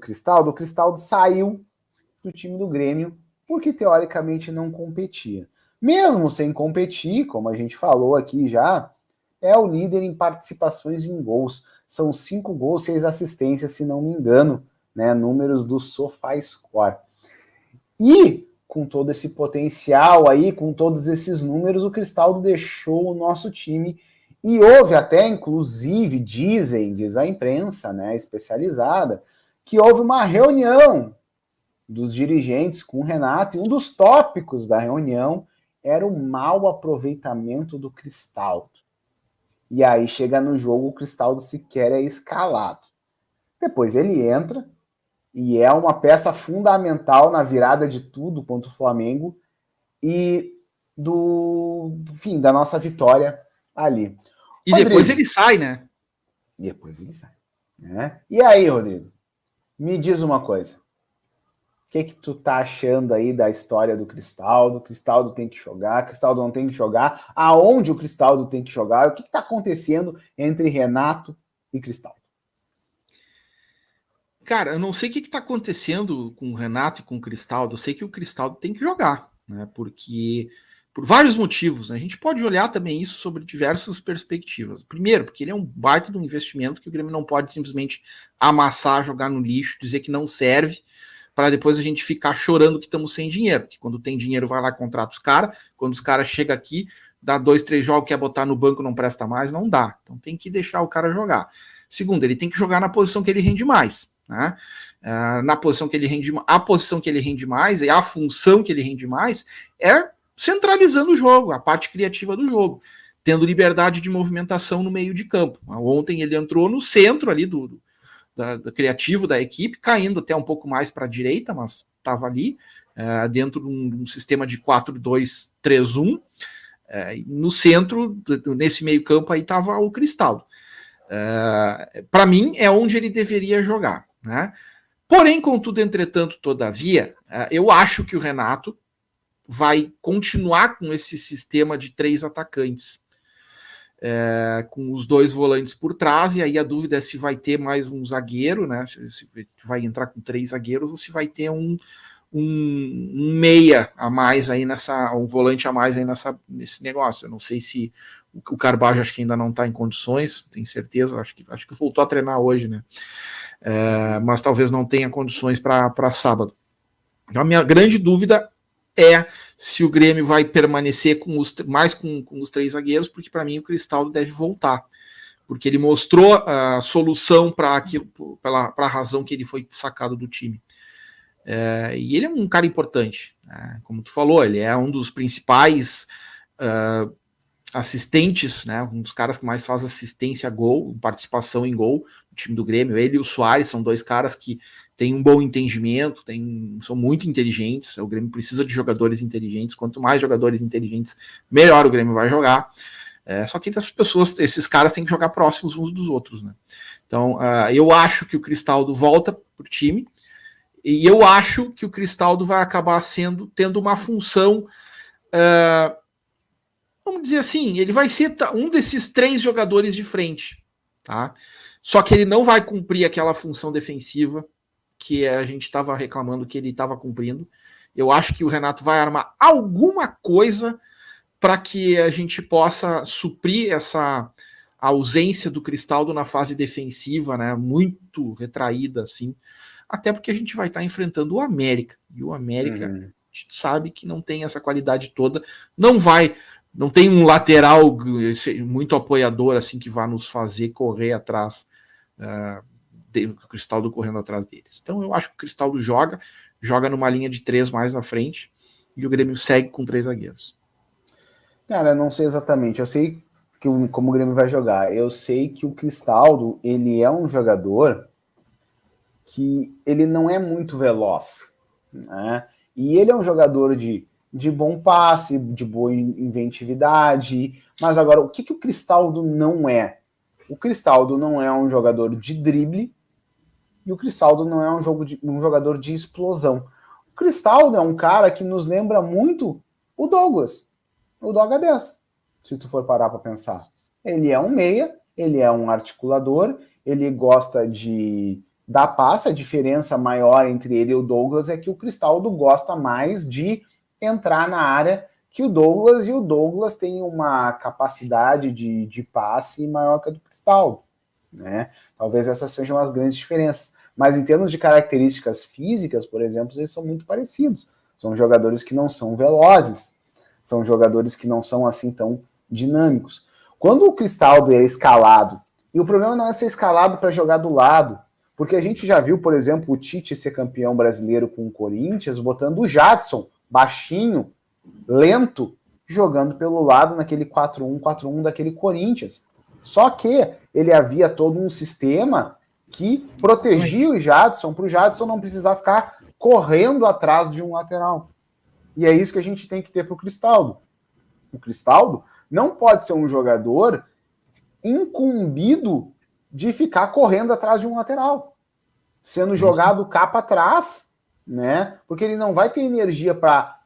Cristaldo, o Cristaldo saiu do time do Grêmio porque teoricamente não competia. Mesmo sem competir, como a gente falou aqui já, é o líder em participações em gols. São 5 gols, 6 assistências, se não me engano, né? Números do SofaScore. E com todo esse potencial aí, com todos esses números, o Cristaldo deixou o nosso time. E houve até, inclusive, diz a imprensa, né, especializada, que houve uma reunião dos dirigentes com o Renato, e um dos tópicos da reunião era o mau aproveitamento do Cristaldo. E aí chega no jogo, o Cristaldo sequer é escalado. Depois ele entra, e é uma peça fundamental na virada de tudo contra o Flamengo e da nossa vitória ali. E Rodrigo, depois ele sai, né? E depois ele sai. Né? E aí, Rodrigo, me diz uma coisa. O que tu tá achando aí da história do Cristaldo? O Cristaldo tem que jogar, o Cristaldo não tem que jogar? Aonde o Cristaldo tem que jogar? O que tá acontecendo entre Renato e Cristaldo? Cara, eu não sei o que tá acontecendo com o Renato e com o Cristaldo. Eu sei que o Cristaldo tem que jogar, né? Porque por vários motivos, né? A gente pode olhar também isso sobre diversas perspectivas. Primeiro, porque ele é um baita de um investimento que o Grêmio não pode simplesmente amassar, jogar no lixo, dizer que não serve, para depois a gente ficar chorando que estamos sem dinheiro. Porque quando tem dinheiro, vai lá e contrata os caras. Quando os caras chegam aqui, dá 2, 3 jogos, quer botar no banco, não presta mais, não dá. Então tem que deixar o cara jogar. Segundo, ele tem que jogar na posição que ele rende mais. Né? Na posição que ele rende, a posição que ele rende mais e a função que ele rende mais é centralizando o jogo, a parte criativa do jogo, tendo liberdade de movimentação no meio de campo. Ontem ele entrou no centro ali do criativo da equipe, caindo até um pouco mais para a direita, mas estava ali dentro de um sistema de 4-2-3-1. No centro, nesse meio campo aí estava o Cristaldo. Para mim é onde ele deveria jogar, né? Porém, contudo, entretanto, todavia, eu acho que o Renato vai continuar com esse sistema de 3 atacantes, com os 2 volantes por trás, e aí a dúvida é se vai ter mais um zagueiro, né? Se vai entrar com 3 zagueiros ou se vai ter um meia a mais aí um volante a mais aí nesse negócio. Eu não sei se o Carbajo acho que ainda não está em condições, tenho certeza, acho que voltou a treinar hoje, né? Mas talvez não tenha condições para sábado. Então, a minha grande dúvida é se o Grêmio vai permanecer com os 3 zagueiros, porque para mim o Cristaldo deve voltar, porque ele mostrou a solução para aquilo, pela razão que ele foi sacado do time. E ele é um cara importante, né? Como tu falou, ele é um dos principais assistentes, né? Um dos caras que mais faz assistência a gol, participação em gol do time do Grêmio. Ele e o Soares são 2 caras que têm um bom entendimento, são muito inteligentes. O Grêmio precisa de jogadores inteligentes. Quanto mais jogadores inteligentes, melhor o Grêmio vai jogar. Só que esses caras têm que jogar próximos uns dos outros, né? Então, eu acho que o Cristaldo volta pro time. E eu acho que o Cristaldo vai acabar tendo uma função, vamos dizer assim, ele vai ser um desses 3 jogadores de frente, tá? Só que ele não vai cumprir aquela função defensiva que a gente estava reclamando que ele estava cumprindo. Eu acho que o Renato vai armar alguma coisa para que a gente possa suprir essa ausência do Cristaldo na fase defensiva, né? Muito retraída, assim. Até porque a gente vai estar enfrentando o América. E o América, a gente sabe que não tem essa qualidade toda. Não tem um lateral muito apoiador, assim, que vá nos fazer correr atrás do Cristaldo correndo atrás deles. Então eu acho que o Cristaldo joga numa linha de 3 mais à frente, e o Grêmio segue com 3 zagueiros. Cara, eu não sei exatamente. Eu sei como o Grêmio vai jogar. Eu sei que o Cristaldo, ele é um jogador que ele não é muito veloz, né? E ele é um jogador de bom passe, de boa inventividade, mas agora, o que o Cristaldo não é? O Cristaldo não é um jogador de drible e o Cristaldo não é um jogador de explosão. O Cristaldo é um cara que nos lembra muito o Douglas, o do H10, se tu for parar para pensar. Ele é um meia, ele é um articulador, ele gosta de da passe, a diferença maior entre ele e o Douglas é que o Cristaldo gosta mais de entrar na área que o Douglas, e o Douglas tem uma capacidade de passe maior que a do Cristaldo, né? Talvez essas sejam as grandes diferenças. Mas em termos de características físicas, por exemplo, eles são muito parecidos. São jogadores que não são velozes, são jogadores que não são assim tão dinâmicos. Quando o Cristaldo é escalado, e o problema não é ser escalado para jogar do lado, porque a gente já viu, por exemplo, o Tite ser campeão brasileiro com o Corinthians, botando o Jadson, baixinho, lento, jogando pelo lado naquele 4-1-4-1 daquele Corinthians. Só que ele havia todo um sistema que protegia o Jadson, para o Jadson não precisar ficar correndo atrás de um lateral. E é isso que a gente tem que ter para o Cristaldo. O Cristaldo não pode ser um jogador incumbido de ficar correndo atrás de um lateral, sendo jogado cá para trás, né? Porque ele não vai ter energia para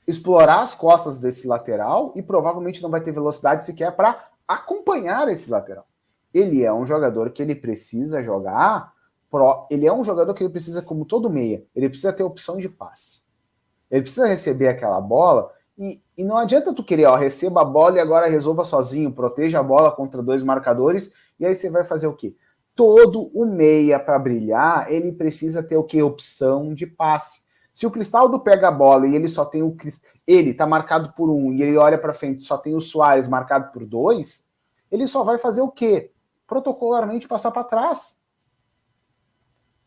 explorar as costas desse lateral e provavelmente não vai ter velocidade sequer para acompanhar esse lateral. Ele é um jogador que ele precisa jogar, ele é um jogador que ele precisa, como todo meia, ele precisa ter opção de passe. Ele precisa receber aquela bola e não adianta tu querer, receba a bola e agora resolva sozinho, proteja a bola contra dois marcadores, e aí você vai fazer o quê? Todo o meia para brilhar, ele precisa ter o quê? Opção de passe. Se o Cristaldo pega a bola e ele só tem ele tá marcado por 1 e ele olha para frente só tem o Suárez marcado por 2, ele só vai fazer o quê? Protocolarmente passar para trás.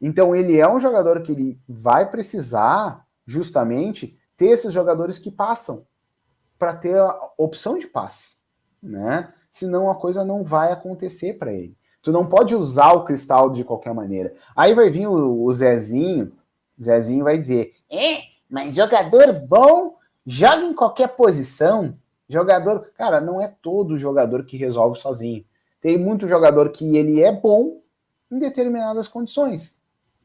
Então ele é um jogador que ele vai precisar justamente ter esses jogadores que passam para ter a opção de passe, né? Senão a coisa não vai acontecer para ele. Tu não pode usar o Cristaldo de qualquer maneira. Aí vai vir o Zezinho vai dizer, mas jogador bom joga em qualquer posição. Jogador, cara, não é todo jogador que resolve sozinho. Tem muito jogador que ele é bom em determinadas condições.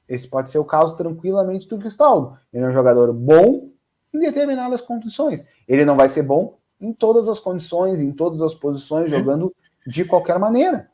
Esse pode ser o caso tranquilamente do Cristaldo. Ele é um jogador bom em determinadas condições. Ele não vai ser bom em todas as condições, em todas as posições, jogando de qualquer maneira.